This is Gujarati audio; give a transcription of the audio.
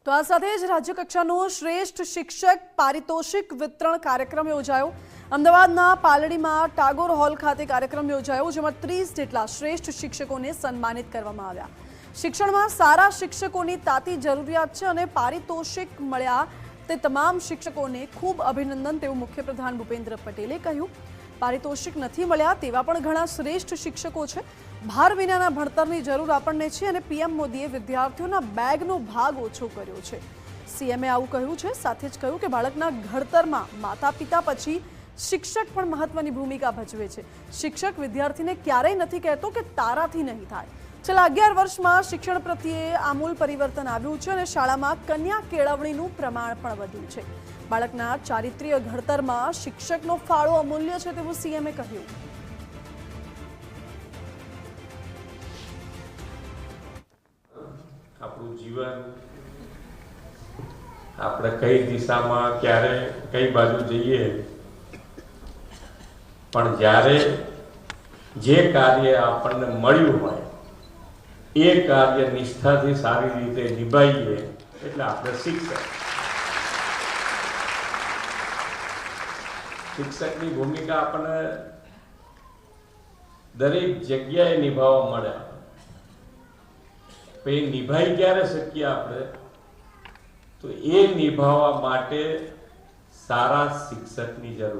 તો આ સાથે જ રાજ્ય કક્ષાનો શ્રેષ્ઠ શિક્ષક પારિતોષિક વિતરણ કાર્યક્રમ યોજાયો। અમદાવાદના પાલડીમાં ટાગોર હોલ ખાતે કાર્યક્રમ યોજાયો, જેમાં 30 જેટલા શ્રેષ્ઠ શિક્ષકોને સન્માનિત કરવામાં આવ્યા। શિક્ષણમાં સારા શિક્ષકોની તાતી જરૂરિયાત છે અને પારિતોષિક મળ્યા તે તમામ શિક્ષકોને ખૂબ અભિનંદન તેવું મુખ્યપ્રધાન ભૂપેન્દ્ર પટેલે કહ્યું। પારિતોષિક નથી મળ્યા તેવા પણ ઘણા શ્રેષ્ઠ શિક્ષકો છે। ભાર વિનાના ભણતરની જરૂર આપણને છે અને પીએમ મોદીએ વિદ્યાર્થીઓના બેગનો ભાગ ઓછો કર્યો છે। સીએમએ આવું કહ્યું છે। સાથે જ કહ્યું કે બાળકના ઘડતરમાં માતા પિતા પછી શિક્ષક પણ મહત્વની ભૂમિકા ભજવે છે। શિક્ષક વિદ્યાર્થીને ક્યારેય નથી કહેતો કે તારાથી નહીં થાય। છેલ્લા 11 વર્ષમાં શિક્ષણ પ્રત્યે આમૂલ પરિવર્તન આવ્યું છે અને શાળામાં કન્યા કેળવણીનું પ્રમાણ પણ વધ્યું છે। બાળકના ચારિત્ર્ય ઘડતરમાં શિક્ષકનો ફાળો અમૂલ્ય છે તેવું સીએમએ કહ્યું। આપણું જીવન આપણે કઈ દિશામાં ક્યારે કઈ બાજુ જઈએ, પણ જ્યારે જે કાર્ય આપણને મળ્યું હોય એ કાર્ય નિષ્ઠાથી સારી રીતે નિભાવીએ એટલે આપણે શિક્ષકની ભૂમિકા આપણને દરેક જગ્યાએ નિભાવવા મળે। એ નિભાઈ ક્યારે શકીએ આપણે? તો એ નિભાવવા માટે સારા શિક્ષકની જરૂર